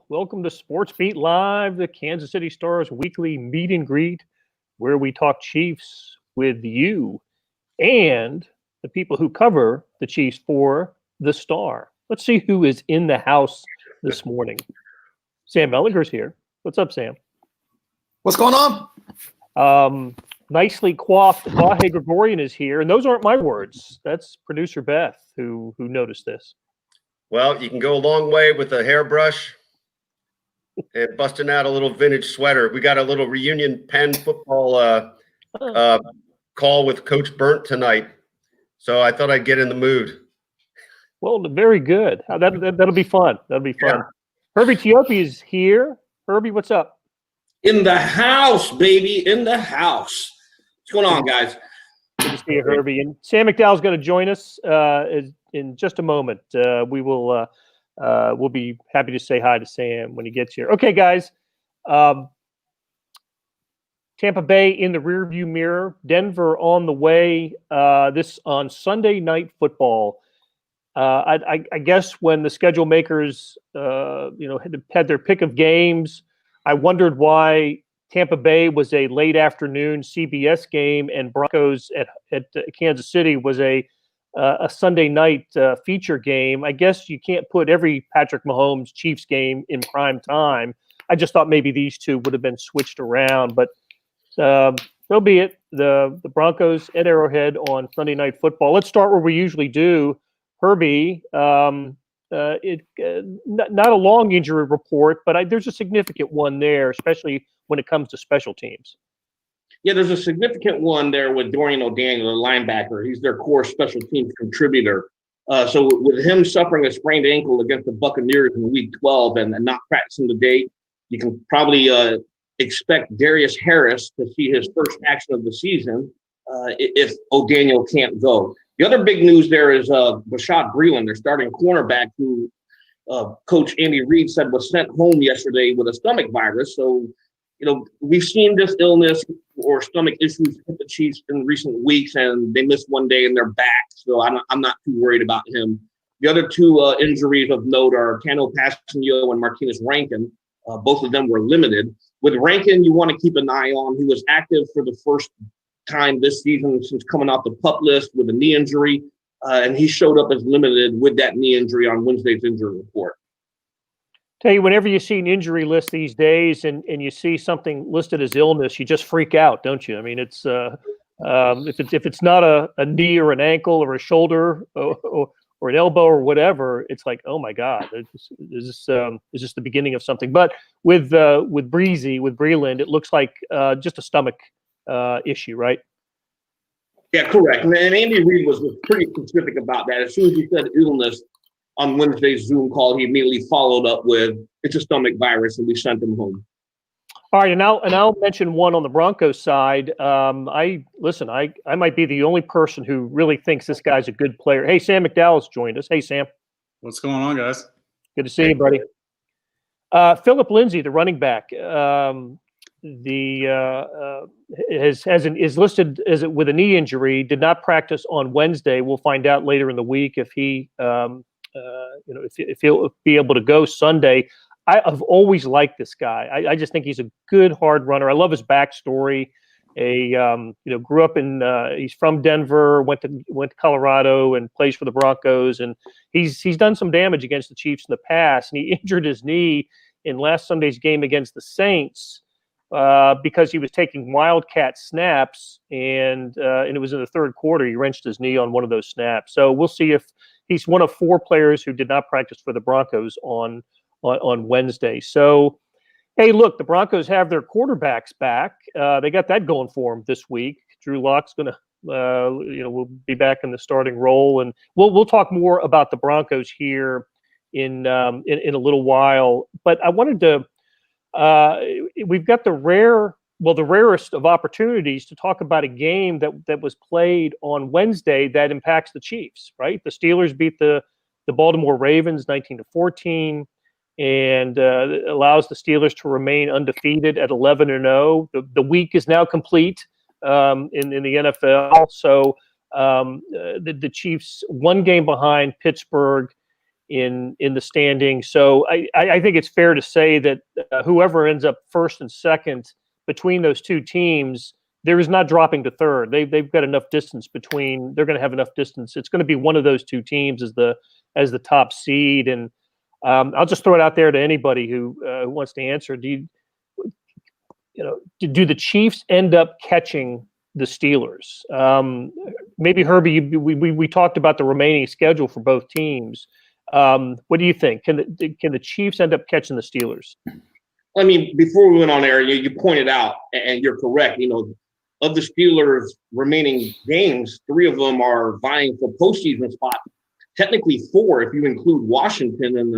Welcome to SportsBeat Live, the Kansas City Stars weekly meet and greet, where we talk Chiefs with you and the people who cover the Chiefs for the Star. Let's see who is in the house this morning. Sam Mellinger's here. What's up, Sam? What's going on? Nicely coiffed Vahe Gregorian is here, and those aren't my words. That's producer Beth who noticed this. Well, you can go a long way with a hairbrush and busting out a little vintage sweater. We got a little reunion Penn football call with Coach Burnt tonight, so I thought I'd get in the mood. Well, very good. That'll be fun. That'll be fun. Yeah. Herbie Teope is here. Herbie, what's up? In the house, baby, in the house. What's going on, guys? Good to see you, Herbie. And Sam McDowell is going to join us in just a moment. We'll be happy to say hi to Sam when he gets here. Okay, guys. Tampa Bay in the rearview mirror. Denver on the way. This on Sunday Night Football. I guess when the schedule makers, had their pick of games, I wondered why Tampa Bay was a late afternoon CBS game and Broncos at Kansas City was a Sunday night feature game. I guess you can't put every Patrick Mahomes Chiefs game in prime time. I just thought maybe these two would have been switched around, but so be it. The Broncos at Arrowhead on Sunday Night Football. Let's start where we usually do. Herbie, not a long injury report, but there's a significant one there, especially when it comes to special teams. Yeah, there's a significant one there with Dorian O'Daniel, the linebacker. He's their core special teams contributor. So with him suffering a sprained ankle against the Buccaneers in Week 12 and not practicing today, you can probably expect Darius Harris to see his first action of the season if O'Daniel can't go. The other big news there is Bashaud Breeland, their starting cornerback, who Coach Andy Reid said was sent home yesterday with a stomach virus. So, we've seen this illness or stomach issues hit the Chiefs in recent weeks, and they missed one day and they're back. So I'm not too worried about him. The other two injuries of note are Cano Passanio and Martinez Rankin. Both of them were limited. With Rankin, you want to keep an eye on. He was active for the first time this season since coming off the PUP list with a knee injury, and he showed up as limited with that knee injury on Wednesday's injury report. Tell you, whenever you see an injury list these days and you see something listed as illness, you just freak out, don't you? I mean, it's if it's not a knee or an ankle or a shoulder or an elbow or whatever, it's like, oh my God, is this the beginning of something? But with Breeland, it looks like just a stomach issue, right? Yeah, correct. And Andy Reid was pretty specific about that. As soon as he said illness on Wednesday's Zoom call, he immediately followed up with, it's a stomach virus, and we sent him home. All right, and I'll mention one on the Broncos side. I might be the only person who really thinks this guy's a good player. Hey, Sam McDowell's joined us. Hey, Sam. What's going on, guys? Good to see you, buddy. Philip Lindsay, the running back, is listed as with a knee injury. Did not practice on Wednesday. We'll find out later in the week if he, if he'll be able to go Sunday. I've always liked this guy. I just think he's a good hard runner. I love his backstory. Grew up in. He's from Denver. Went to Colorado and plays for the Broncos. And he's done some damage against the Chiefs in the past. And he injured his knee in last Sunday's game against the Saints because he was taking Wildcat snaps, and it was in the third quarter. He wrenched his knee on one of those snaps. So we'll see if he's one of four players who did not practice for the Broncos on Wednesday. So, hey, look, the Broncos have their quarterbacks back. They got that going for them this week. Drew Lock's going to, will be back in the starting role, and we'll talk more about the Broncos here in a little while. But I wanted to. We've got the rarest of opportunities to talk about a game that was played on Wednesday that impacts the Chiefs, right? The Steelers beat the Baltimore Ravens 19-14 and allows the Steelers to remain undefeated at 11-0. The week is now complete in the NFL. So the Chiefs one game behind Pittsburgh in the standing. So I think it's fair to say that whoever ends up first and second between those two teams, there is not dropping to third. They've got enough distance between. They're going to have enough distance. It's going to be one of those two teams as the top seed. And I'll just throw it out there to anybody who wants to answer. Do the Chiefs end up catching the Steelers? Maybe Herbie, we talked about the remaining schedule for both teams. What do you think? Can the Chiefs end up catching the Steelers? I mean, before we went on air, you pointed out, and you're correct. Of the Steelers' remaining games, 3 of them are vying for postseason spot. Technically 4, if you include Washington and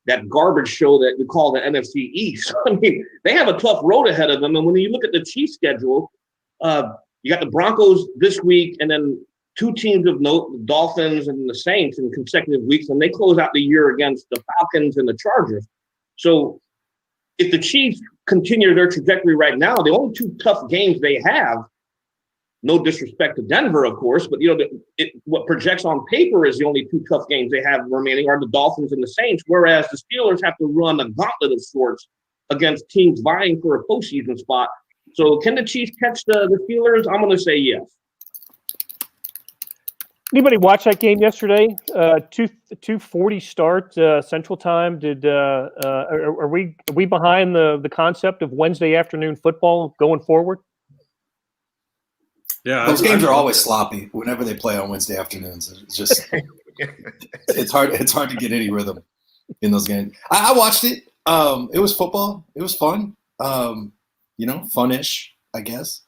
that garbage show that we call the NFC East. I mean, they have a tough road ahead of them. And when you look at the Chiefs' schedule, you got the Broncos this week, and then 2 teams of note, the Dolphins and the Saints, in consecutive weeks, and they close out the year against the Falcons and the Chargers. So if the Chiefs continue their trajectory right now, the only 2 tough games they have, no disrespect to Denver, of course, but what projects on paper is the only 2 tough games they have remaining are the Dolphins and the Saints, whereas the Steelers have to run a gauntlet of sorts against teams vying for a postseason spot. So can the Chiefs catch the Steelers? I'm going to say yes. Anybody watch that game yesterday? 2:40 start Central Time. Are we behind the concept of Wednesday afternoon football going forward? Yeah, those games are always sloppy whenever they play on Wednesday afternoons. It's just it's hard to get any rhythm in those games. I watched it. It was football. It was fun. Fun-ish, I guess.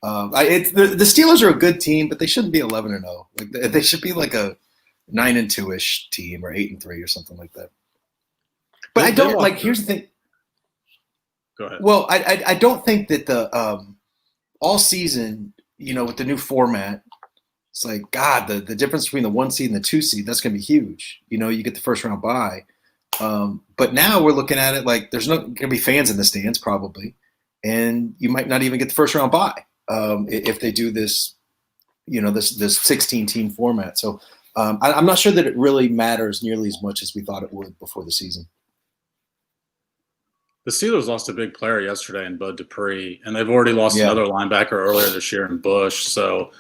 The Steelers are a good team, but they shouldn't be 11-0. Like they should be like a 9-2-ish team or 8-3 or something like that. But I don't like. Here's the thing. Go ahead. Well, I don't think that the all season, with the new format, it's like God, the difference between the 1 seed and the 2 seed, that's going to be huge. You get the first round bye. But now we're looking at it like there's not going to be fans in the stands probably, and you might not even get the first round bye. If they do this, this 16-team format. So I'm not sure that it really matters nearly as much as we thought it would before the season. The Steelers lost a big player yesterday in Bud Dupree, and they've already lost another linebacker earlier this year in Bush. So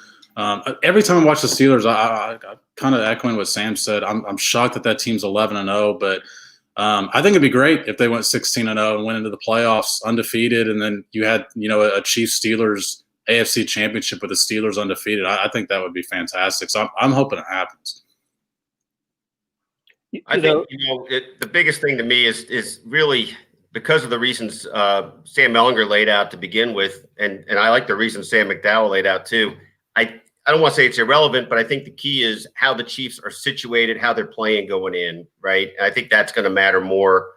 every time I watch the Steelers, I kind of echoing what Sam said. I'm shocked that team's 11-0, but I think it'd be great if they went 16-0 and went into the playoffs undefeated, and then you had a Chiefs-Steelers AFC championship with the Steelers undefeated. I think that would be fantastic. So I'm hoping it happens. I think the biggest thing to me is really because of the reasons Sam Mellinger laid out to begin with, and I like the reasons Sam McDowell laid out too. I don't want to say it's irrelevant, but I think the key is how the Chiefs are situated, how they're playing going in, right? And I think that's going to matter more.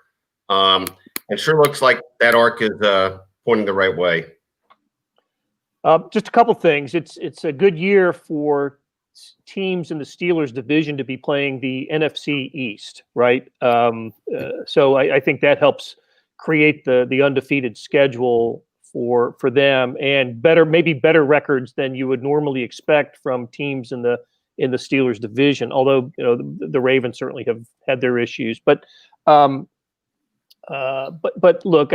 And sure looks like that arc is pointing the right way. Just a couple things. It's a good year for teams in the Steelers division to be playing the NFC East, right? So I think that helps create the undefeated schedule for them, and maybe better records than you would normally expect from teams in the Steelers division. Although the Ravens certainly have had their issues, but look,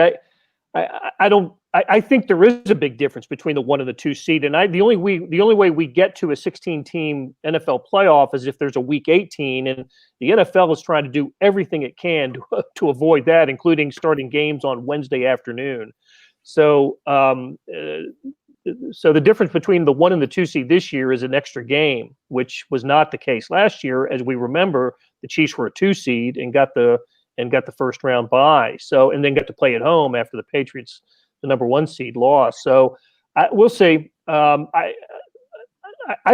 I think there is a big difference between the 1 and the 2 seed, and the only way we get to a 16-team NFL playoff is if there's a Week 18, and the NFL is trying to do everything it can to avoid that, including starting games on Wednesday afternoon. So, so the difference between the 1 and the 2 seed this year is an extra game, which was not the case last year. As we remember, the Chiefs were a 2 seed and got the first round bye. So, and then got to play at home after the Patriots, the number 1 seed, lost. So we'll see. I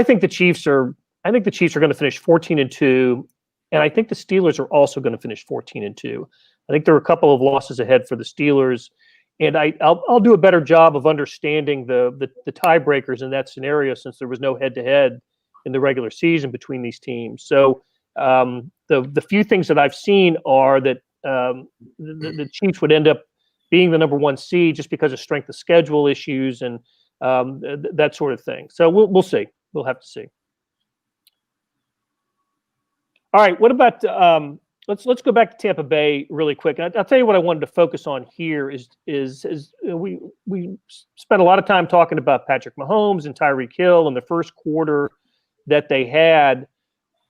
think the Chiefs are going to finish 14-2, and I think the Steelers are also going to finish 14-2. I think there are a couple of losses ahead for the Steelers, and I'll do a better job of understanding the tiebreakers in that scenario since there was no head-to-head in the regular season between these teams. So the few things that I've seen are that the Chiefs would end up being the number 1 seed just because of strength of schedule issues and that sort of thing. So we'll see. We'll have to see. All right. What about let's go back to Tampa Bay really quick. And I'll tell you what I wanted to focus on here is we spent a lot of time talking about Patrick Mahomes and Tyreek Hill in the first quarter that they had.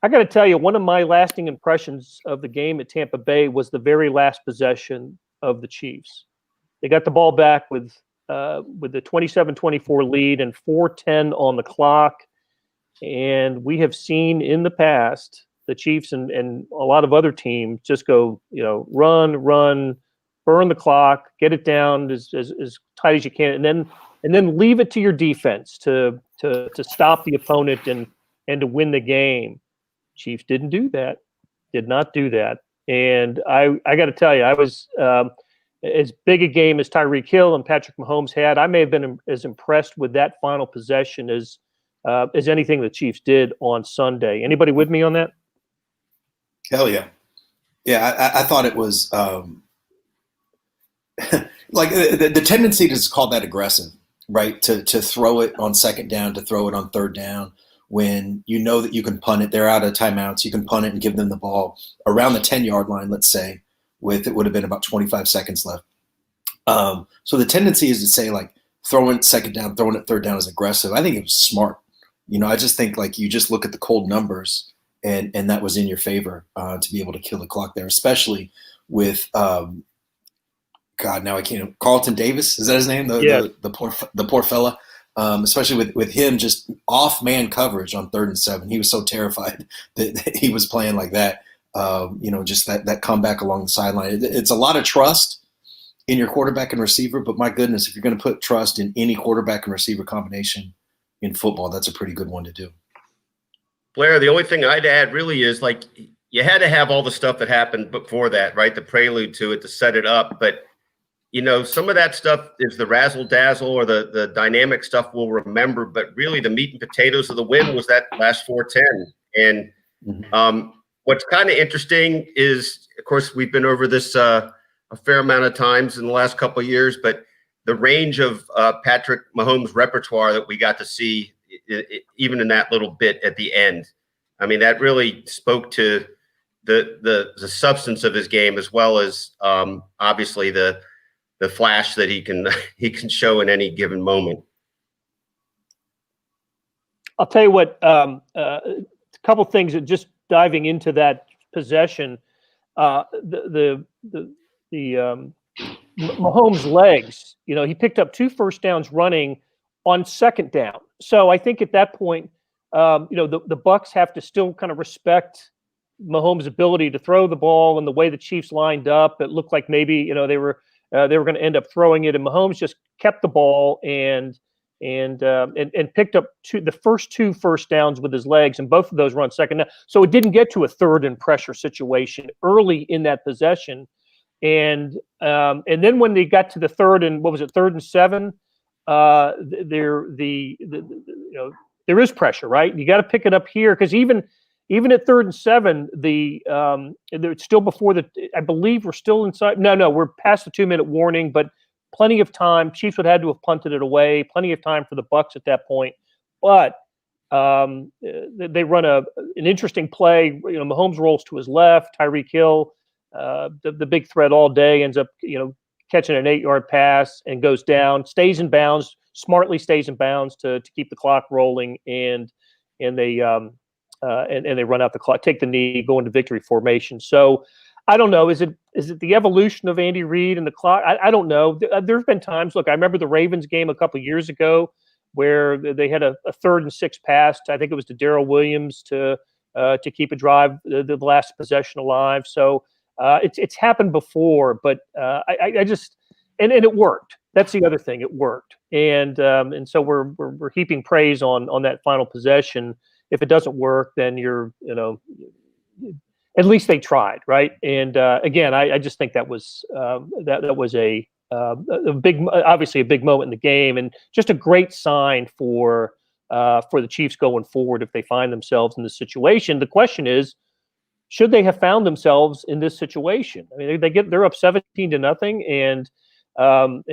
I got to tell you, one of my lasting impressions of the game at Tampa Bay was the very last possession of the Chiefs. They got the ball back with the 27-24 lead and 4:10 on the clock. And we have seen in the past the Chiefs and a lot of other teams just go, run, burn the clock, get it down as tight as you can, and then leave it to your defense to stop the opponent and to win the game. Chiefs didn't do that, did not do that. And I got to tell you, I was as big a game as Tyreek Hill and Patrick Mahomes had. I may have been as impressed with that final possession as anything the Chiefs did on Sunday. Anybody with me on that? Hell yeah. Yeah, I thought it was like the tendency to call that aggressive, right? To throw it on second down, to throw it on third down when you know that you can punt it. They're out of timeouts. You can punt it and give them the ball around the 10-yard line, let's say, with it would have been about 25 seconds left. So the tendency is to say, like, throwing it second down, throwing it third down is aggressive. I think it was smart. I just think, like, you just look at the cold numbers and that was in your favor to be able to kill the clock there, especially with God, now I can't. Carlton Davis, is that his name? The poor fella. Especially with him just off man coverage on 3rd and 7. He was so terrified that he was playing like that. Just that comeback along the sideline. It's a lot of trust in your quarterback and receiver, but my goodness, if you're going to put trust in any quarterback and receiver combination in football, that's a pretty good one to do. Blair, the only thing I'd add really is, like, you had to have all the stuff that happened before that, right? The prelude to it to set it up. But, some of that stuff is the razzle dazzle or the dynamic stuff we'll remember. But really the meat and potatoes of the win was that last 4:10. And what's kind of interesting is, of course, we've been over this a fair amount of times in the last couple of years, but the range of Patrick Mahomes' repertoire that we got to see, even in that little bit at the end, I mean, that really spoke to the substance of his game, as well as obviously the flash that he can show in any given moment. I'll tell you what, a couple things that just diving into that possession, the Mahomes' legs, he picked up 2 first downs running on second down. So I think at that point, the Bucs have to still kind of respect Mahomes' ability to throw the ball, and the way the Chiefs lined up, it looked like maybe they were going to end up throwing it, and Mahomes just kept the ball and picked up the first 2 first downs with his legs, and both of those run second down. So it didn't get to a 3rd and pressure situation early in that possession, and then when they got to the 3rd and 3rd and 7, there is pressure, right? You got to pick it up here, because even at 3rd and 7, it's still before I believe we're still inside. No, we're past the 2-minute warning, but plenty of time. Chiefs would have had to have punted it away. Plenty of time for the Bucs at that point. But they run an interesting play. Mahomes rolls to his left. Tyreek Hill, the big threat all day, ends up catching an 8-yard pass and goes down. Smartly stays in bounds to keep the clock rolling, and they run out the clock, take the knee, go into victory formation. So I don't know. Is it the evolution of Andy Reid and the clock? I don't know. There's been times. Look, I remember the Ravens game a couple of years ago where they had a 3rd and 6 pass. I think it was to Darrell Williams to keep a drive, the last possession alive. So it's happened before, but I just and it worked. That's the other thing. It worked, and so we're heaping praise on that final possession. If it doesn't work, then at least they tried, right? And again, I just think that was that was a big, obviously a big moment in the game, and just a great sign for the Chiefs going forward if they find themselves in this situation. The question is, should they have found themselves in this situation? I mean, they're up 17-0, and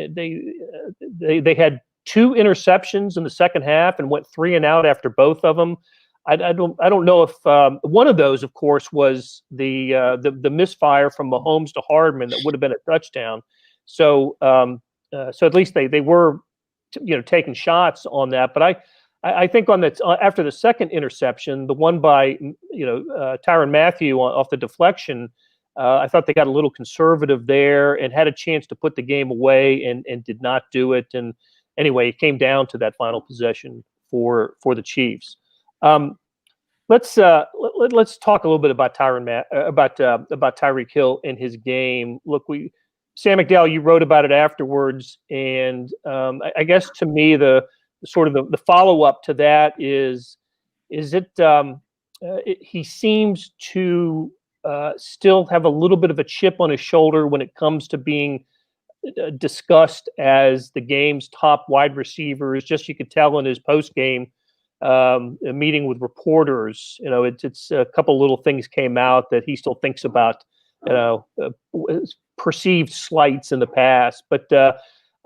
they had 2 interceptions in the second half and went 3 and out after both of them. I don't know if one of those, of course, was the misfire from Mahomes to Hardman that would have been a touchdown. So so at least they were taking shots on that. But I think on that after the second interception, the one by Tyrann Mathieu off the deflection, I thought they got a little conservative there and had a chance to put the game away and did not do it. And anyway, it came down to that final possession for the Chiefs. Let's talk a little bit about Tyreek Hill and his game. Look, Sam McDowell, you wrote about it afterwards, and I guess to me the follow up to that is he seems to still have a little bit of a chip on his shoulder when it comes to being discussed as the game's top wide receivers. Just you could tell in his post game meeting with reporters, it's a couple little things came out that he still thinks about, perceived slights in the past. But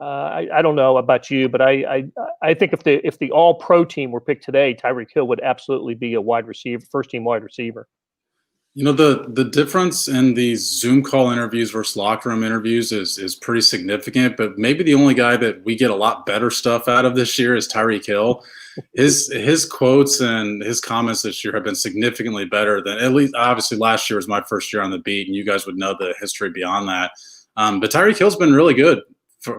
I don't know about you, but I think if the All Pro team were picked today, Tyreek Hill would absolutely be a wide receiver, first team wide receiver. The difference in these Zoom call interviews versus locker room interviews is pretty significant, but maybe the only guy that we get a lot better stuff out of this year is Tyreek Hill. His quotes and his comments this year have been significantly better than, at least obviously last year was my first year on the beat, and you guys would know the history beyond that. But Tyreek Hill's been really good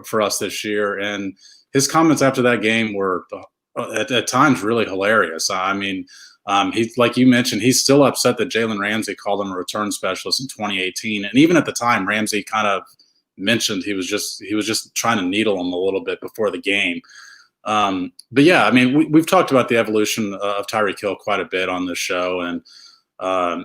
for us this year, and his comments after that game were at times really hilarious. I mean, he's, like you mentioned, he's still upset that Jalen Ramsey called him a return specialist in 2018, and even at the time, Ramsey kind of mentioned he was just trying to needle him a little bit before the game. But yeah, I mean, we've talked about the evolution of Tyreek Hill quite a bit on this show, and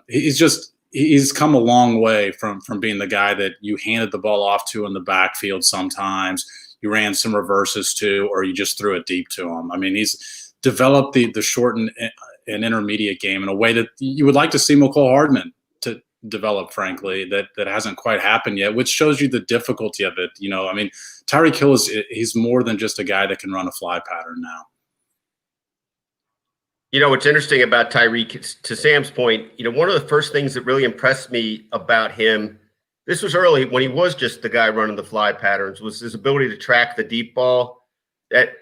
he's come a long way from being the guy that you handed the ball off to in the backfield. Sometimes you ran some reverses to, or you just threw it deep to him. I mean, he's developed the short and intermediate game in a way that you would like to see McCole Hardman to develop, frankly, that hasn't quite happened yet, which shows you the difficulty of it. I mean, Tyreek Hill he's more than just a guy that can run a fly pattern now. What's interesting about Tyreek, to Sam's point, one of the first things that really impressed me about him, this was early when he was just the guy running the fly patterns, was his ability to track the deep ball. That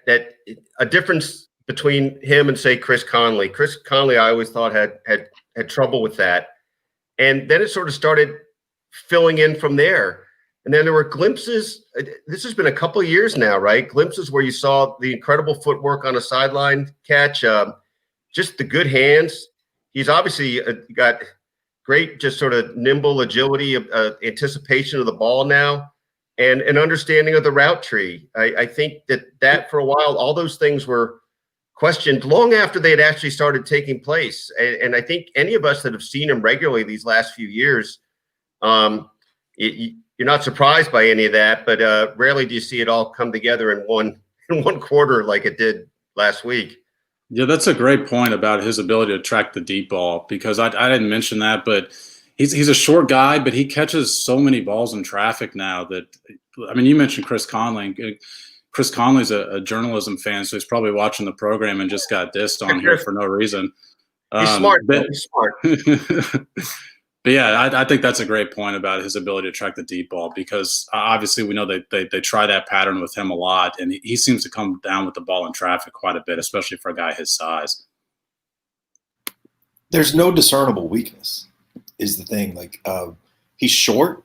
a difference between him and, say, Chris Connolly. Chris Connolly, I always thought had trouble with that. And then it sort of started filling in from there. And then there were glimpses. This has been a couple of years now, right? Glimpses where you saw the incredible footwork on a sideline catch, just the good hands. He's obviously got great, just sort of nimble agility, anticipation of the ball now, and an understanding of the route tree. I think that for a while, all those things were questioned long after they had actually started taking place. And I think any of us that have seen him regularly these last few years, you're not surprised by any of that, but rarely do you see it all come together in one quarter like it did last week. Yeah, that's a great point about his ability to track the deep ball, because I didn't mention that, but he's a short guy, but he catches so many balls in traffic now that, I mean, you mentioned Chris Connolly. Chris Conley's a journalism fan, so he's probably watching the program and just got dissed on here for no reason. He's smart. He's smart. But yeah, I think that's a great point about his ability to track the deep ball, because obviously we know they try that pattern with him a lot, and he seems to come down with the ball in traffic quite a bit, especially for a guy his size. There's no discernible weakness is the thing. Like, he's short,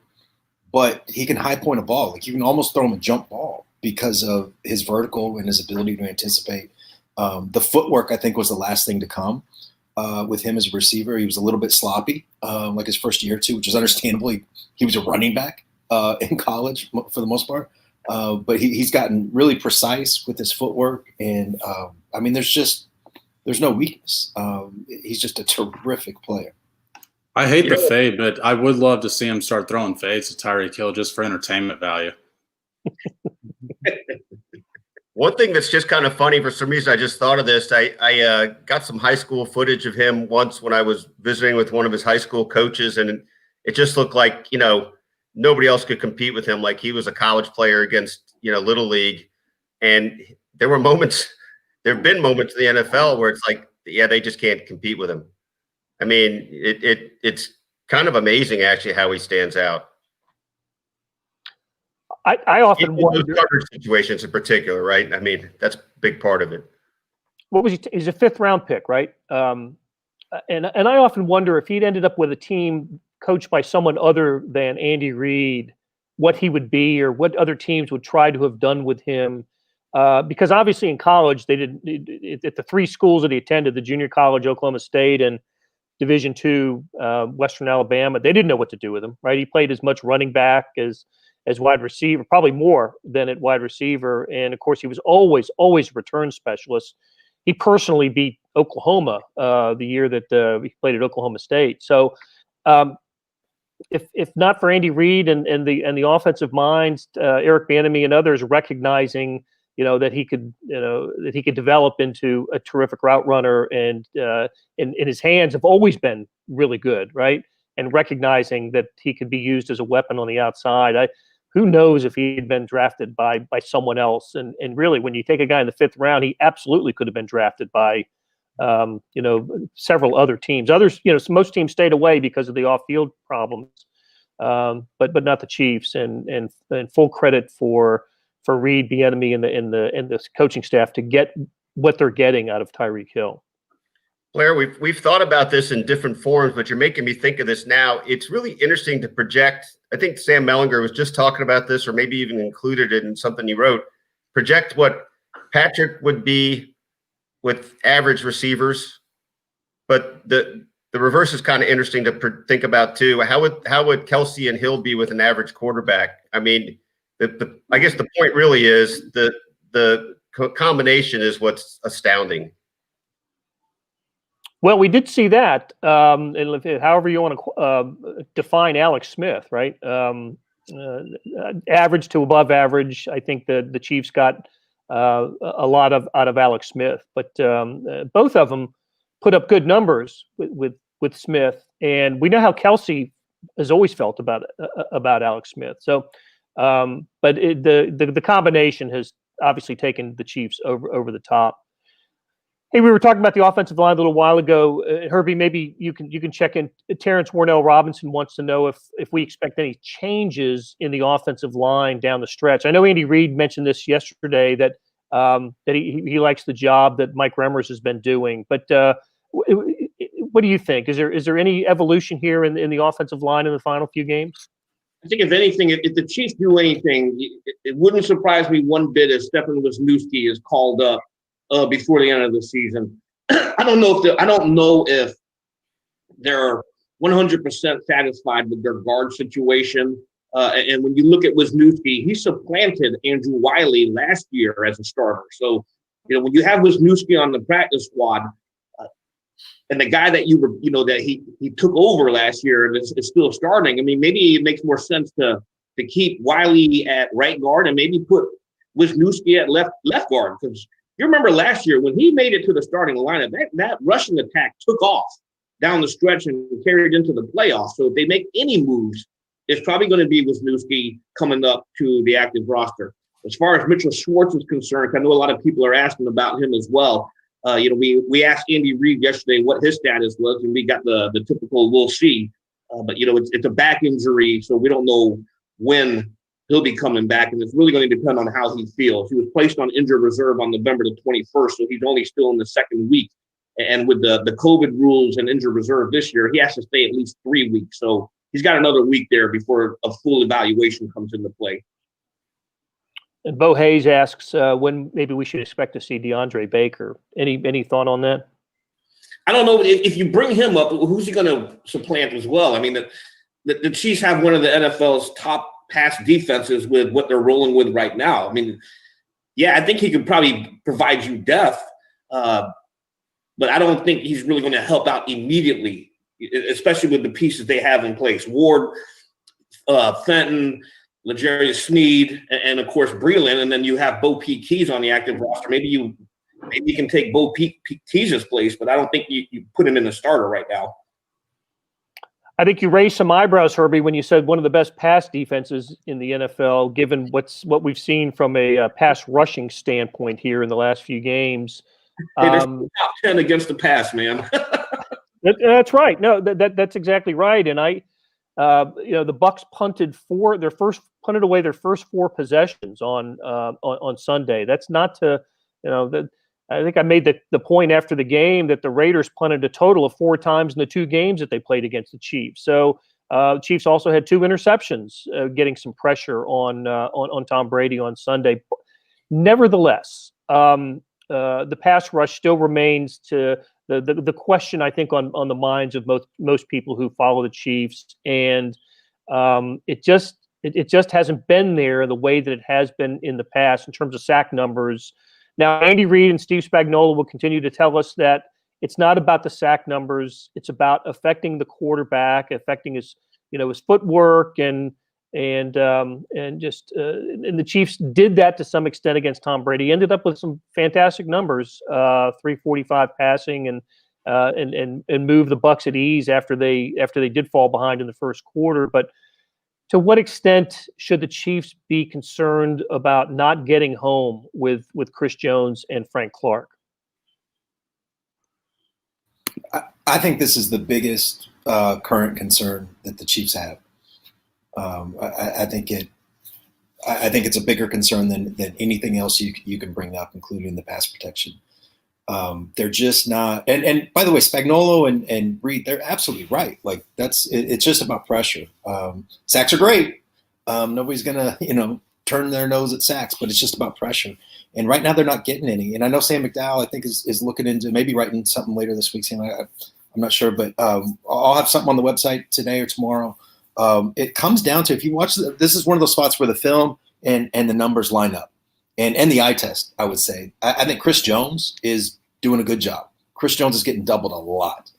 but he can high point a ball. Like, you can almost throw him a jump ball because of his vertical and his ability to anticipate. The footwork, I think, was the last thing to come. With him as a receiver, he was a little bit sloppy, like his first year or two, which is understandable. He was a running back in college for the most part, but he's gotten really precise with his footwork, and I mean, there's no weakness. He's just a terrific player. I hate the fade, but I would love to see him start throwing fades to Tyreek Hill just for entertainment value. One thing that's just kind of funny, for some reason, I just thought of this. I got some high school footage of him once when I was visiting with one of his high school coaches, and it just looked like, nobody else could compete with him. Like he was a college player against, Little League. And there have been moments in the NFL where it's like yeah, they just can't compete with him. I mean, it's kind of amazing actually how he stands out. I often wonder coverage situations in particular, right? I mean, that's a big part of it. What was he? He's a 5th round pick, right? And I often wonder if he'd ended up with a team coached by someone other than Andy Reid, what he would be, or what other teams would try to have done with him. Because obviously in college, they didn't at the 3 schools that he attended, the junior college, Oklahoma State, and Division II, Western Alabama, they didn't know what to do with him, right? He played as much running back as wide receiver, probably more than at wide receiver. And of course, he was always a return specialist. He personally beat Oklahoma the year that he played at Oklahoma State. So if not for Andy Reid and the offensive minds, Eric Bieniemy and others recognizing, that he could develop into a terrific route runner, and his hands have always been really good, right? And recognizing that he could be used as a weapon on the outside. Who knows if he had been drafted by someone else? And really, when you take a guy in the 5th round, he absolutely could have been drafted by several other teams. Others, most teams stayed away because of the off-field problems, but not the Chiefs. And full credit for Reid, Bieniemy, and the coaching staff to get what they're getting out of Tyreek Hill. Blair, we've thought about this in different forms, but you're making me think of this now. It's really interesting to project. I think Sam Mellinger was just talking about this, or maybe even included it in something he wrote. Project what Patrick would be with average receivers, but the reverse is kind of interesting to think about too. How would Kelsey and Hill be with an average quarterback? I mean, I guess the point really is the combination is what's astounding. Well, we did see that, and however you want to define Alex Smith, right? Average to above average. I think the Chiefs got a lot out of Alex Smith, but both of them put up good numbers with Smith, and we know how Kelsey has always felt about Alex Smith. So, but the combination has obviously taken the Chiefs over the top. Hey, we were talking about the offensive line a little while ago. Herbie, maybe you can check in. Terrence Warnell Robinson wants to know if we expect any changes in the offensive line down the stretch. I know Andy Reid mentioned this yesterday that he likes the job that Mike Remmers has been doing. But what do you think? Is there any evolution here in the offensive line in the final few games? I think if anything, if the Chiefs do anything, it wouldn't surprise me one bit if Stefan Wisniewski is called up before the end of the season. I don't know if they're 100% satisfied with their guard situation. And when you look at Wisniewski, he supplanted Andrew Wiley last year as a starter. So, when you have Wisniewski on the practice squad, and the guy that that he took over last year and is still starting, I mean, maybe it makes more sense to keep Wiley at right guard and maybe put Wisniewski at left guard, because you remember last year when he made it to the starting lineup, that rushing attack took off down the stretch and carried into the playoffs. So if they make any moves, it's probably going to be Wisniewski coming up to the active roster. As far as Mitchell Schwartz is concerned, I know a lot of people are asking about him as well. We asked Andy Reid yesterday what his status was, and we got the typical "we'll see." But it's a back injury, so we don't know when he'll be coming back, and it's really going to depend on how he feels. He was placed on injured reserve on November the 21st, so he's only still in the 2nd week. And with the COVID rules and injured reserve this year, he has to stay at least 3 weeks. So he's got another week there before a full evaluation comes into play. And Bo Hayes asks when maybe we should expect to see DeAndre Baker. Any thought on that? I don't know. If you bring him up, who's he going to supplant as well? I mean, the Chiefs have one of the NFL's top pass defenses with what they're rolling with right now. I mean, yeah, I think he could probably provide you depth, but I don't think he's really going to help out immediately, especially with the pieces they have in place. Ward, Fenton, L'Jarius Sneed, and of course Breeland, and then you have Bo Pete Keys on the active roster. Maybe you can take Bo Pete Keys' place, but I don't think you put him in the starter right now. I think you raised some eyebrows, Herbie, when you said one of the best pass defenses in the NFL, given what we've seen from a pass rushing standpoint here in the last few games. Hey, there's top 10 against the pass, man. That's right. No, that's exactly right. And the Bucs punted away their first 4 possessions on Sunday. That's not to, I think I made the point after the game that the Raiders punted a total of 4 times in the 2 games that they played against the Chiefs. So Chiefs also had 2 interceptions, getting some pressure on Tom Brady on Sunday. Nevertheless, the pass rush still remains to the question, I think, on the minds of most people who follow the Chiefs, and it just hasn't been there the way that it has been in the past in terms of sack numbers. Now, Andy Reid and Steve Spagnuolo will continue to tell us that it's not about the sack numbers; it's about affecting the quarterback, affecting his footwork, and the Chiefs did that to some extent against Tom Brady. Ended up with some fantastic numbers, 345 passing, and moved the Bucs at ease after they did fall behind in the first quarter. But to what extent should the Chiefs be concerned about not getting home with Chris Jones and Frank Clark? I think this is the biggest current concern that the Chiefs have. I think it's a bigger concern than anything else you can bring up, including the pass protection. They're just not. And by the way, Spagnuolo and Reid, they're absolutely right. Like it's just about pressure. Sacks are great. Nobody's gonna turn their nose at sacks, but it's just about pressure. And right now they're not getting any. And I know Sam McDowell, I think, is looking into maybe writing something later this week. Sam, I'm not sure, but I'll have something on the website today or tomorrow. It comes down to, if you watch, this is one of those spots where the film and the numbers line up, and the eye test, I would say. I think Chris Jones is doing a good job. Chris Jones is getting doubled a lot.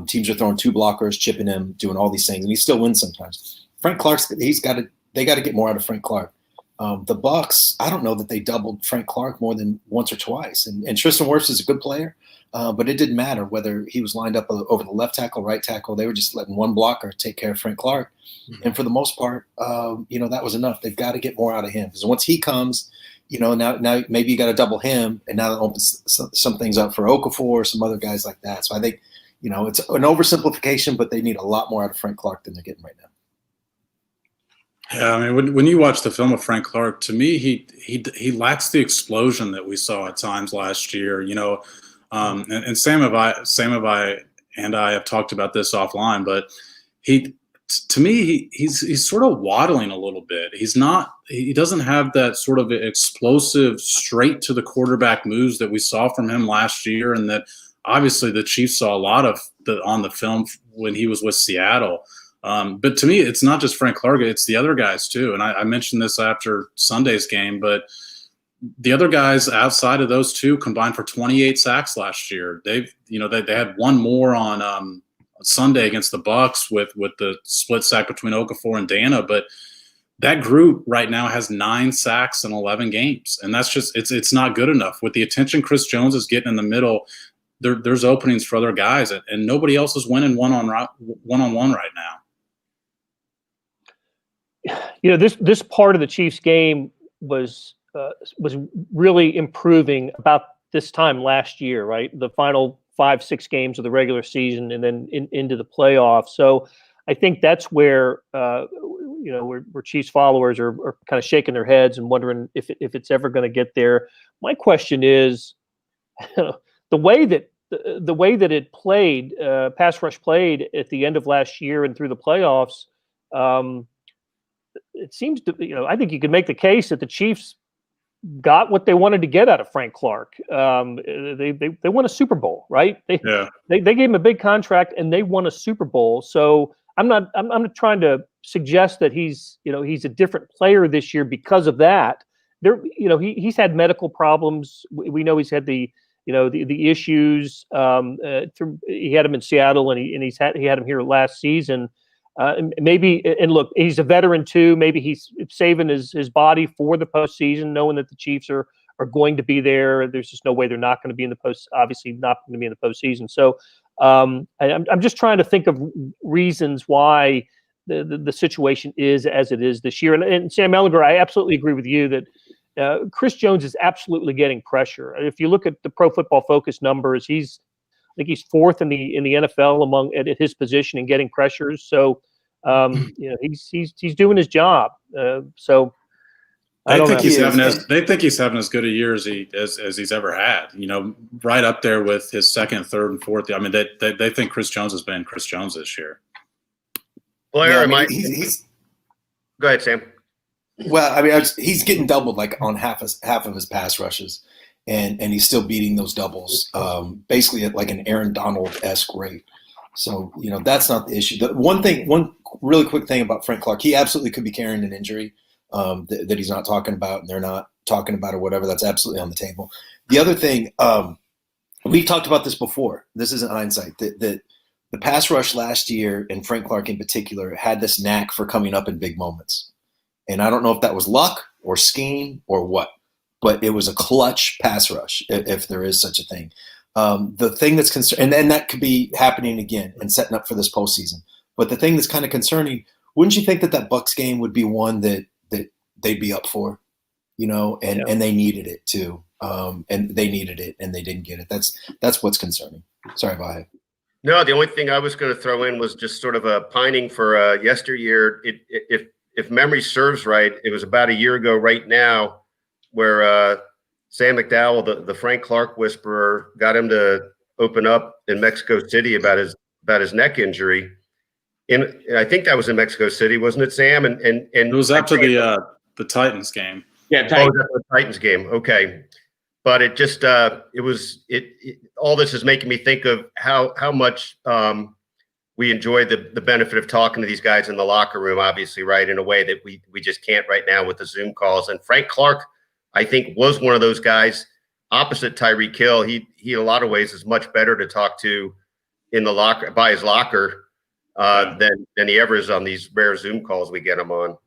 Teams are throwing 2 blockers, chipping him, doing all these things, and he still wins sometimes. Frank Clark's, they got to get more out of Frank Clark. The Bucs, I don't know that they doubled Frank Clark more than once or twice. And Tristan Wirfs is a good player, but it didn't matter whether he was lined up over the left tackle, right tackle. They were just letting one blocker take care of Frank Clark. Mm-hmm. And for the most part, that was enough. They've got to get more out of him, because once he comes, now maybe you got to double him, and now that opens some things up for Okafor or some other guys like that. So I think, it's an oversimplification, but they need a lot more out of Frank Clark than they're getting right now. Yeah, I mean, when you watch the film of Frank Clark, to me, he lacks the explosion that we saw at times last year. And Sam and I have talked about this offline, but to me, he's sort of waddling a little bit. He doesn't have that sort of explosive, straight to the quarterback moves that we saw from him last year, and that obviously the Chiefs saw a lot of on the film when he was with Seattle. But to me, it's not just Frank Clark; it's the other guys too. And I mentioned this after Sunday's game, but the other guys outside of those 2 combined for 28 sacks last year. They had one more on Sunday against the Bucs with the split sack between Okafor and Dana, but that group right now has 9 sacks in 11 games, and that's just it's not good enough. With the attention Chris Jones is getting in the middle, there's openings for other guys, and nobody else is winning one-on-one right now. This part of the Chiefs game was really improving about this time last year, right? The final 5-6 games of the regular season, and then into the playoffs. So I think that's where where Chiefs followers are kind of shaking their heads and wondering if it's ever going to get there. My question is, the way that it played, pass rush played at the end of last year and through the playoffs. It seems to, I think you could make the case that the Chiefs got what they wanted to get out of Frank Clark. They won a Super Bowl, right? They gave him a big contract and they won a Super Bowl. So I'm not trying to suggest that he's a different player this year because of that. He's had medical problems. We know he's had the issues. He had him in Seattle, and he had him here last season. And look, he's a veteran too. Maybe he's saving his body for the postseason, knowing that the Chiefs are going to be there. There's just no way they're not going to be in the obviously not going to be in the postseason. So I'm just trying to think of reasons why the situation is as it is this year. And Sam Ellinger, I absolutely agree with you that Chris Jones is absolutely getting pressure. If you look at the Pro Football Focus numbers, I think he's fourth in the NFL at his position in getting pressures. So he's doing his job. So they think he's having as good a year as he's ever had. Right up there with his second, third, and fourth. I mean, they think Chris Jones has been Chris Jones this year. Blair, he's go ahead, Sam. Well, I mean, he's getting doubled like on half of his pass rushes, and he's still beating those doubles, basically at like an Aaron Donald-esque rate. So that's not the issue. The one really quick thing about Frank Clark, he absolutely could be carrying an injury that he's not talking about, and they're not talking about or whatever. That's absolutely on the table. The other thing, we've talked about this before. This isn't hindsight. That the pass rush last year, and Frank Clark in particular, had this knack for coming up in big moments. And I don't know if that was luck or scheme or what, but it was a clutch pass rush, if there is such a thing. The thing that's concerning, and that could be happening again and setting up for this postseason. But the thing that's kind of concerning, wouldn't you think that Bucs game would be one that they'd be up for, and they needed it too. And they needed it and they didn't get it. That's what's concerning. Sorry, Vahe. No, the only thing I was going to throw in was just sort of a pining for yesteryear. If memory serves right, it was about a year ago right now where Sam McDowell, the Frank Clark whisperer, got him to open up in Mexico City about his neck injury. And I think that was in Mexico City, wasn't it, Sam? And it was after the Titans game. Yeah, the Titans game. Okay. But it just all this is making me think of how much we enjoy the benefit of talking to these guys in the locker room, obviously, right, in a way that we just can't right now with the Zoom calls. And Frank Clark, I think, was one of those guys opposite Tyreek Hill. He in a lot of ways is much better to talk to in the locker by his locker than he ever is on these rare Zoom calls we get him on.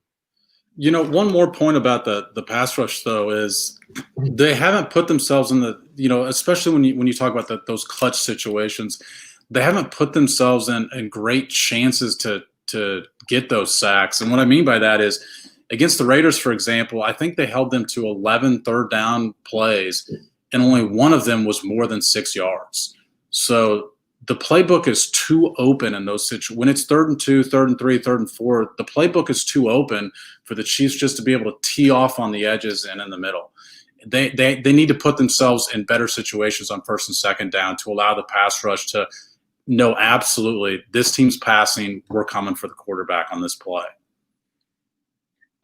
One more point about the pass rush, though, is they haven't put themselves in especially when you talk about those clutch situations, they haven't put themselves in great chances to get those sacks. And what I mean by that is against the Raiders, for example, I think they held them to 11 third down plays, and only one of them was more than 6 yards. So the playbook is too open in those situations. When it's 3rd and 2, 3rd and 3, 3rd and 4, the playbook is too open for the Chiefs just to be able to tee off on the edges and in the middle. They need to put themselves in better situations on 1st and 2nd down to allow the pass rush to know absolutely this team's passing, we're coming for the quarterback on this play.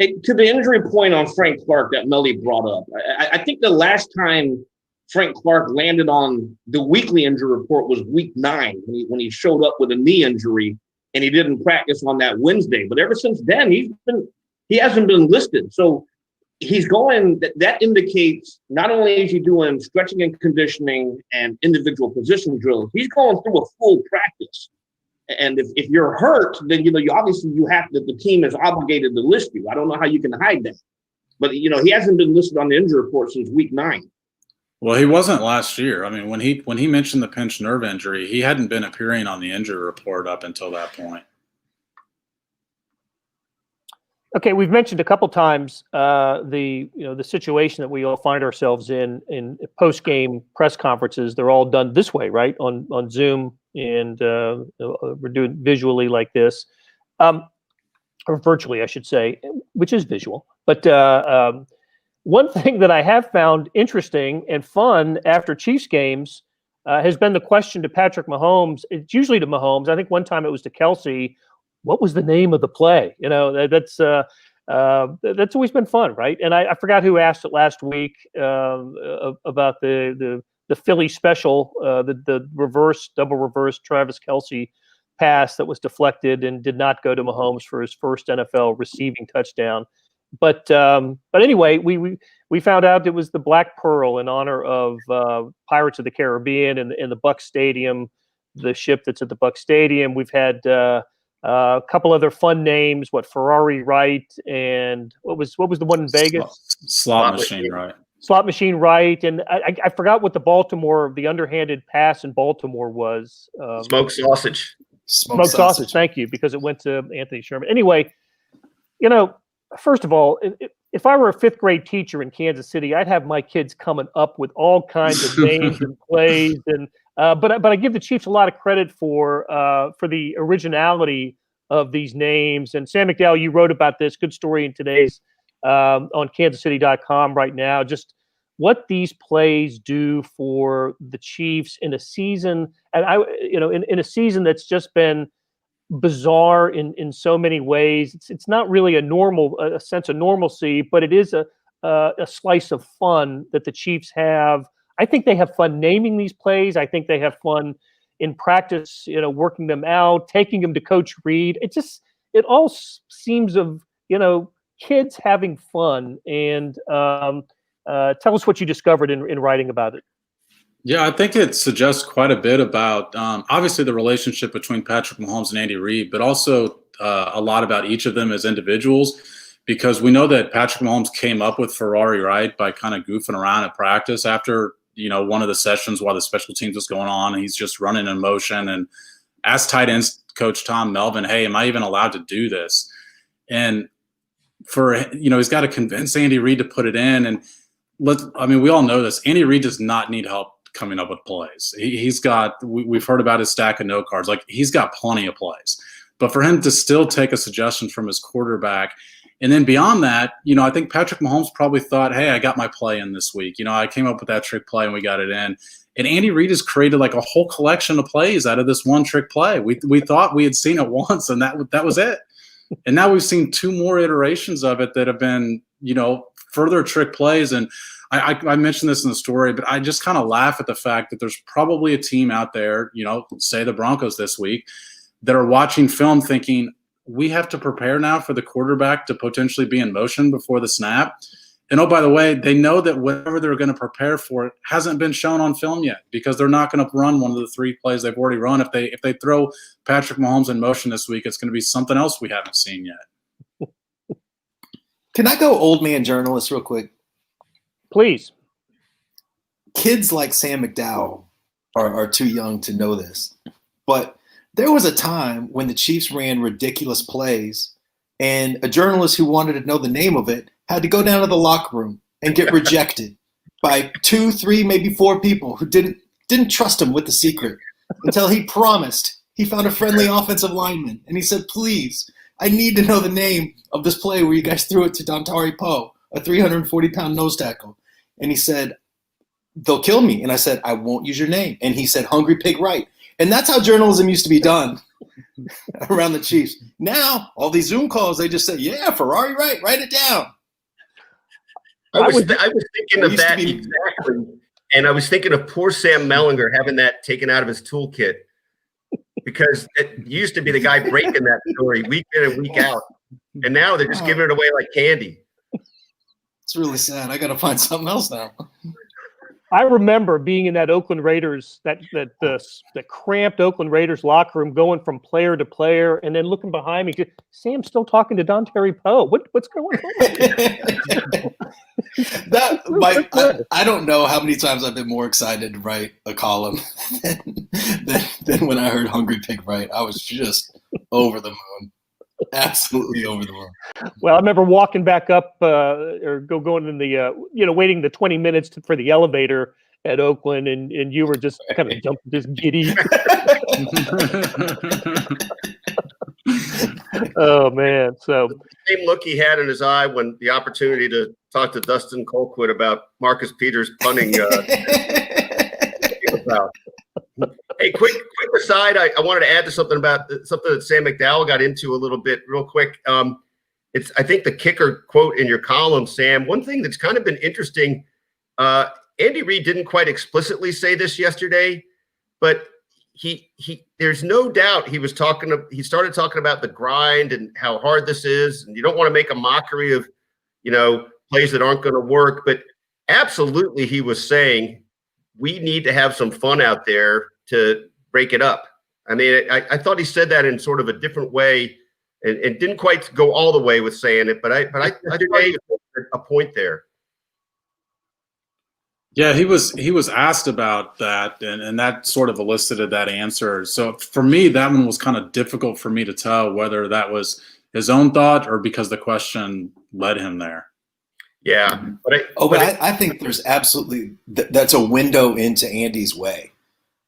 To the injury point on Frank Clark that Melly brought up, I think the last time Frank Clark landed on the weekly injury report was week 9 when he showed up with a knee injury and he didn't practice on that Wednesday. But ever since then, he hasn't been listed. So he's going. That indicates not only is he doing stretching and conditioning and individual position drills, he's going through a full practice. And if you're hurt, then you obviously the team is obligated to list you. I don't know how you can hide that, but he hasn't been listed on the injury report since week 9. Well, he wasn't last year. I mean, when he mentioned the pinched nerve injury, he hadn't been appearing on the injury report up until that point. Okay, we've mentioned a couple times the situation that we all find ourselves in post-game press conferences. They're all done this way, right, on Zoom, and we're doing visually like this, or virtually, I should say, which is visual. But one thing that I have found interesting and fun after Chiefs games has been the question to Patrick Mahomes. It's usually to Mahomes. I think one time it was to Kelsey. What was the name of the play? That's always been fun, right? And I forgot who asked it last week about the Philly special, the double reverse Travis Kelsey pass that was deflected and did not go to Mahomes for his first NFL receiving touchdown. But anyway, we found out it was the Black Pearl in honor of Pirates of the Caribbean and the Bucs Stadium, the ship that's at the Bucs Stadium. We've had a couple other fun names. Ferrari Wright, and what was the one in Vegas? Slot machine Wright. Slot machine Wright, and I forgot what the underhanded pass in Baltimore was. Smoked sausage. Smoked sausage. Thank you, because it went to Anthony Sherman. Anyway, first of all, if I were a fifth grade teacher in Kansas City, I'd have my kids coming up with all kinds of names and plays. And but I give the Chiefs a lot of credit for the originality of these names. And Sam McDowell, you wrote about this. Good story in today's on KansasCity.com right now. Just what these plays do for the Chiefs in a season, and in a season that's just been bizarre in so many ways. It's not really a sense of normalcy, but it is a slice of fun that the Chiefs have. I think they have fun naming these plays. I think they have fun in practice, working them out, taking them to Coach Reed. It all seems of kids having fun. And tell us what you discovered in writing about it. Yeah, I think it suggests quite a bit about obviously the relationship between Patrick Mahomes and Andy Reid, but also a lot about each of them as individuals, because we know that Patrick Mahomes came up with Ferrari, right, by kind of goofing around at practice after, one of the sessions while the special teams was going on, and he's just running in motion and asked tight ends coach Tom Melvin, hey, am I even allowed to do this? And he's got to convince Andy Reid to put it in. And we all know this. Andy Reid does not need help coming up with plays. We've heard about his stack of note cards. Like, he's got plenty of plays. But for him to still take a suggestion from his quarterback, and then beyond that, I think Patrick Mahomes probably thought, hey, I got my play in this week. I came up with that trick play and we got it in. And Andy Reid has created like a whole collection of plays out of this one trick play. We thought we had seen it once and that was it. And now we've seen two more iterations of it that have been, further trick plays. And I mentioned this in the story, but I just kind of laugh at the fact that there's probably a team out there, say the Broncos this week, that are watching film thinking, we have to prepare now for the quarterback to potentially be in motion before the snap. And, oh, by the way, they know that whatever they're going to prepare for hasn't been shown on film yet, because they're not going to run one of the three plays they've already run. If they throw Patrick Mahomes in motion this week, it's going to be something else we haven't seen yet. Can I go old man journalist real quick? Please. Kids like Sam McDowell are too young to know this, but there was a time when the Chiefs ran ridiculous plays, and a journalist who wanted to know the name of it had to go down to the locker room and get rejected by 2, 3, maybe 4 people who didn't trust him with the secret until he promised he found a friendly offensive lineman, and he said, please, I need to know the name of this play where you guys threw it to Dontari Poe, a 340-pound nose tackle. And he said, they'll kill me. And I said, I won't use your name. And he said, Hungry Pig Right. And that's how journalism used to be done around the Chiefs. Now, all these Zoom calls, they just say, yeah, Ferrari Right, write it down. I was thinking of that exactly. And I was thinking of poor Sam Mellinger having that taken out of his toolkit, because it used to be the guy breaking that story week in and week out. And now they're just giving it away like candy. It's really sad. I got to find something else now. I remember being in that Oakland Raiders, the cramped Oakland Raiders locker room, going from player to player, and then looking behind me. Sam's still talking to Dontari Poe. What's going on? I don't know how many times I've been more excited to write a column than when I heard Hungry Pig Right. I was just over the moon. Absolutely over the moon. Well, I remember walking back up or going in the, waiting the 20 minutes for the elevator at Oakland, and you were just kind of jumping, just giddy. Oh, man. So the same look he had in his eye when the opportunity to talk to Dustin Colquitt about Marcus Peters punting. Hey, quick aside. I wanted to add to something that Sam McDowell got into a little bit real quick. It's, I think, the kicker quote in your column, Sam. One thing that's kind of been interesting, Andy Reid didn't quite explicitly say this yesterday, but he there's no doubt he started talking about the grind and how hard this is, and you don't want to make a mockery of, plays that aren't going to work, but absolutely he was saying we need to have some fun out there to break it up. I mean, I thought he said that in sort of a different way, and didn't quite go all the way with saying it, but I think a point there. Yeah, he was asked about that, and that sort of elicited that answer. So for me, that one was kind of difficult for me to tell whether that was his own thought or because the question led him there. Yeah. But I think there's absolutely that's a window into Andy's way.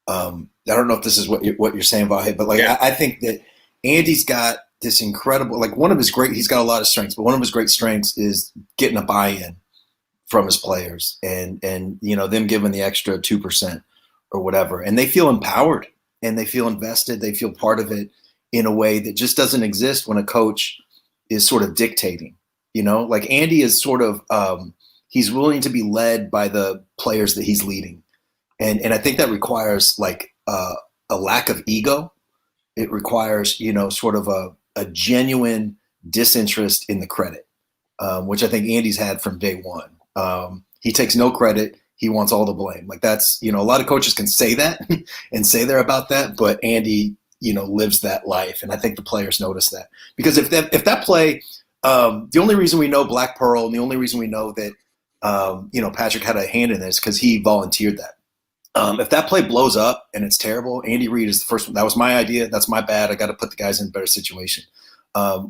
I don't know if this is what you're saying about him, but I think that Andy's got this incredible, he's got a lot of strengths, but one of his great strengths is getting a buy-in from his players and them giving the extra 2% or whatever. And they feel empowered and they feel invested. They feel part of it in a way that just doesn't exist when a coach is sort of dictating, Andy is sort of, he's willing to be led by the players that he's leading. And I think that requires a lack of ego. It requires, sort of a genuine disinterest in the credit, which I think Andy's had from day one. He takes no credit. He wants all the blame. That's, a lot of coaches can say that and say they're about that, but Andy, lives that life. And I think the players notice that, because if that play, the only reason we know Black Pearl and the only reason we know that, Patrick had a hand in this because he volunteered that. If that play blows up and it's terrible, Andy Reid is the first one. That was my idea. That's my bad. I got to put the guys in a better situation.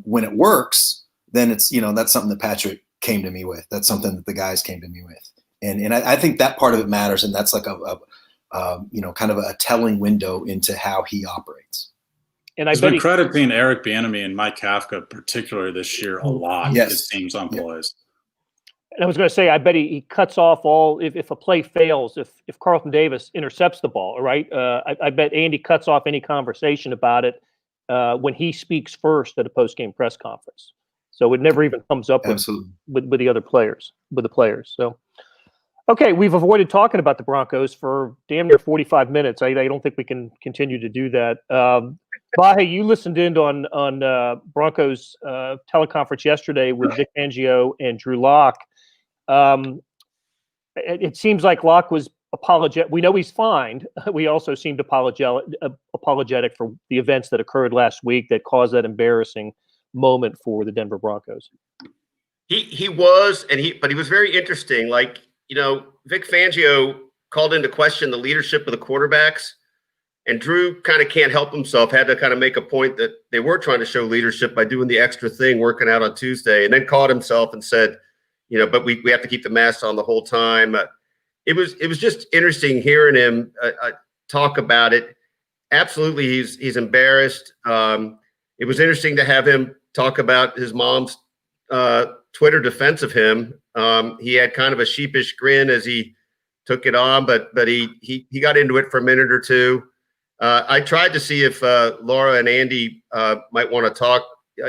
When it works, then it's, that's something that Patrick came to me with. That's something that the guys came to me with. And I think that part of it matters. And that's like kind of a telling window into how he operates. And I've been crediting Eric Bieniemy and Mike Kafka particularly this year a lot. Yes. It seems on plays. And I was going to say, I bet he cuts off all if a play fails, if Carlton Davis intercepts the ball, right? I bet Andy cuts off any conversation about it when he speaks first at a post-game press conference. So it never even comes up with the other players, with the players. So, okay, we've avoided talking about the Broncos for damn near 45 minutes. I don't think we can continue to do that. Vahe, you listened in on Broncos teleconference yesterday with Vic Fangio and Drew Lock. It seems like Locke was apologetic. We know he's fined. We also seemed apologetic for the events that occurred last week that caused that embarrassing moment for the Denver Broncos. He was, but he was very interesting. Vic Fangio called into question the leadership of the quarterbacks, and Drew kind of can't help himself, had to kind of make a point that they were trying to show leadership by doing the extra thing, working out on Tuesday, and then caught himself and said, but we have to keep the mask on the whole time. It was just interesting hearing him talk about it. Absolutely, he's embarrassed. It was interesting to have him talk about his mom's Twitter defense of him. He had kind of a sheepish grin as he took it on, but he got into it for a minute or two. I tried to see if Laura and Andy might want to talk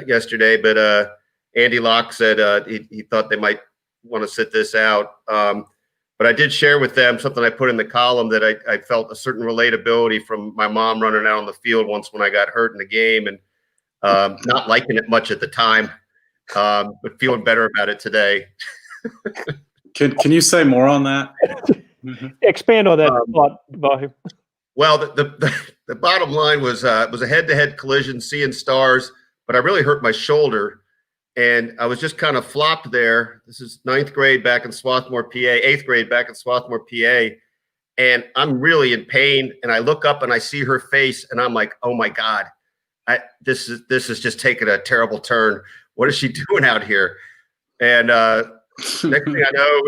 yesterday, but Andy Locke said he thought they might want to sit this out. But I did share with them something I put in the column that I felt a certain relatability from my mom running out on the field once when I got hurt in the game and not liking it much at the time, but feeling better about it today. Can you say more on that? Expand on that thought, Vahe. Well, the bottom line was a head-to-head collision, seeing stars, but I really hurt my shoulder. And I was just kind of flopped there. This is 9th grade back in Swarthmore, PA, 8th grade back in Swarthmore, PA. And I'm really in pain. And I look up and I see her face and I'm like, oh my God, this is just taking a terrible turn. What is she doing out here? And next thing I know,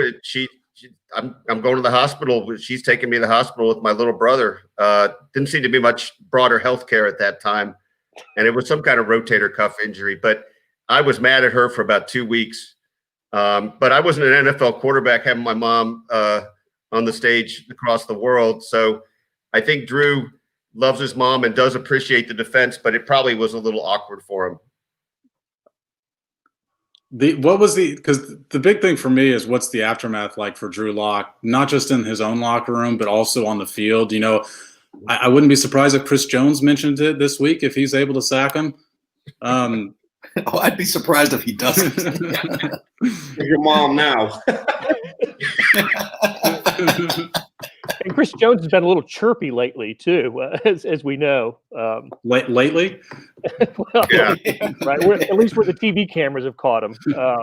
I'm going to the hospital. She's taking me to the hospital with my little brother. Didn't seem to be much broader health care at that time. And it was some kind of rotator cuff injury. But I was mad at her for about 2 weeks. But I wasn't an NFL quarterback having my mom on the stage across the world. So I think Drew loves his mom and does appreciate the defense, but it probably was a little awkward for him. Because the big thing for me is what's the aftermath like for Drew Lock, not just in his own locker room, but also on the field. I wouldn't be surprised if Chris Jones mentioned it this week if he's able to sack him. I'd be surprised if he doesn't. Your mom now. And Chris Jones has been a little chirpy lately too, as we know. Lately? Well, Yeah. Right. At least where the TV cameras have caught him. Yeah.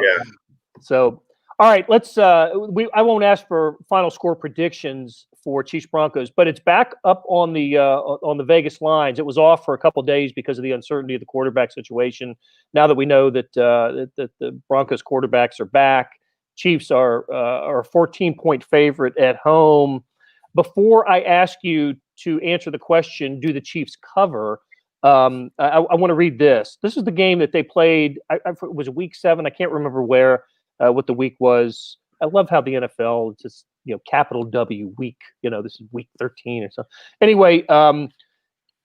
So, all right, let's. I won't ask for final score predictions for Chiefs Broncos, but it's back up on the Vegas lines. It was off for a couple of days because of the uncertainty of the quarterback situation. Now that we know that that the Broncos quarterbacks are back, Chiefs are a 14-point favorite at home. Before I ask you to answer the question, do the Chiefs cover? I want to read this. This is the game that they played. It was week 7. I can't remember what the week was. I love how the NFL just, capital W week. This is week 13 or so. Anyway,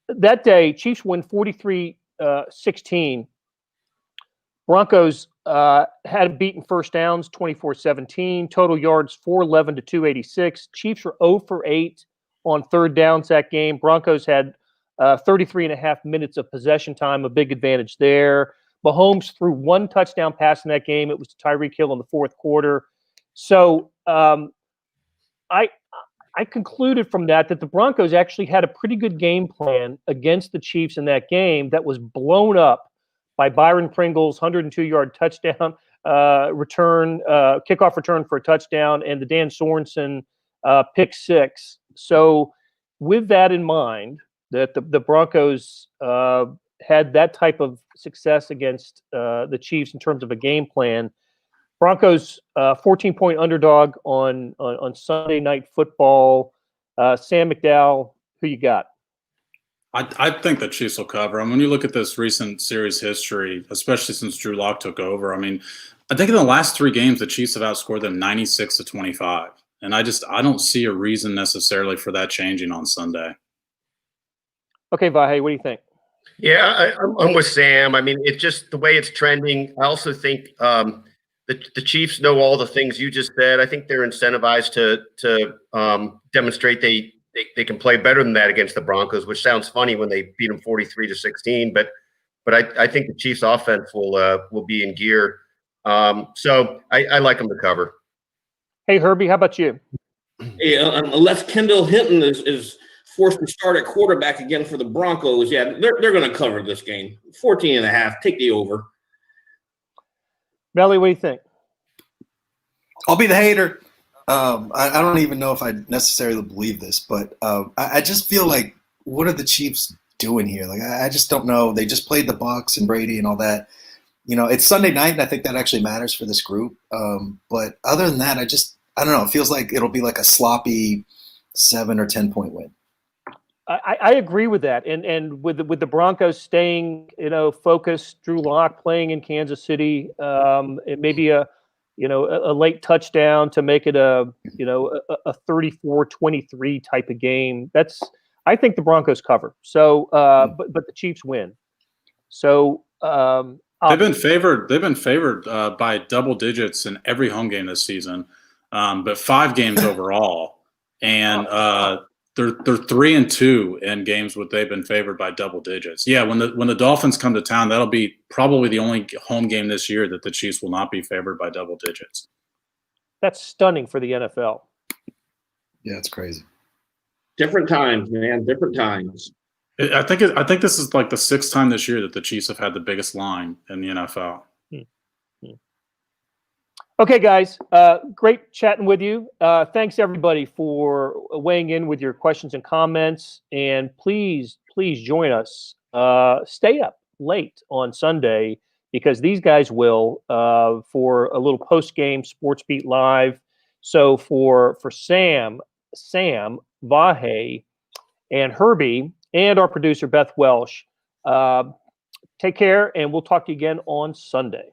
that day, Chiefs win 43-16. Broncos had beaten first downs 24-17. Total yards 411 to 286. Chiefs were 0 for 8 on third downs that game. Broncos had 33 and a half minutes of possession time, a big advantage there. Mahomes threw 1 touchdown pass in that game. It was to Tyreek Hill in the fourth quarter. So I concluded from that the Broncos actually had a pretty good game plan against the Chiefs in that game that was blown up by Byron Pringle's 102-yard touchdown kickoff return for a touchdown, and the Dan Sorensen pick 6. So with that in mind, that the Broncos had that type of success against the Chiefs in terms of a game plan. Broncos 14-point underdog on Sunday Night Football. Sam McDowell, who you got? I think the Chiefs will cover. When you look at this recent series history, especially since Drew Lock took over, I think in the last 3 games, the Chiefs have outscored them 96-25. And I don't see a reason necessarily for that changing on Sunday. Okay, Vahe, what do you think? Yeah, I'm with Sam. It's just the way it's trending. I also think the Chiefs know all the things you just said. I think they're incentivized to demonstrate they can play better than that against the Broncos, which sounds funny when they beat them 43-16. But I think the Chiefs' offense will be in gear. So I like them to cover. Hey, Herbie, how about you? Yeah, unless Kendall Hinton is forced to start at quarterback again for the Broncos, they're going to cover this game. 14.5. Take the over. Melly, what do you think? I'll be the hater. I don't even know if I necessarily believe this, but I just feel like, what are the Chiefs doing here? Like, I just don't know. They just played the Bucs and Brady and all that. It's Sunday night, and I think that actually matters for this group. But other than that, I don't know. It feels like it'll be like a sloppy 7 or 10-point win. I agree with that, and with the Broncos staying, focused, Drew Lock playing in Kansas City, it may be a late touchdown to make it a 34-23 type of game. I think the Broncos cover. So, but the Chiefs win. So they've been favored. They've been favored by double digits in every home game this season, but 5 games overall, and they're 3-2 in games where they've been favored by double digits. Yeah, when the Dolphins come to town, that'll be probably the only home game this year that the Chiefs will not be favored by double digits. That's stunning for the NFL. Yeah, it's crazy. Different times, man. Different times. I think this is like the 6th time this year that the Chiefs have had the biggest line in the NFL. Okay, guys, great chatting with you. Thanks, everybody, for weighing in with your questions and comments. And please join us. Stay up late on Sunday, because these guys will for a little post-game SportsBeat Live. So for Sam, Vahe, and Herbie, and our producer, Beth Welsh, take care, and we'll talk to you again on Sunday.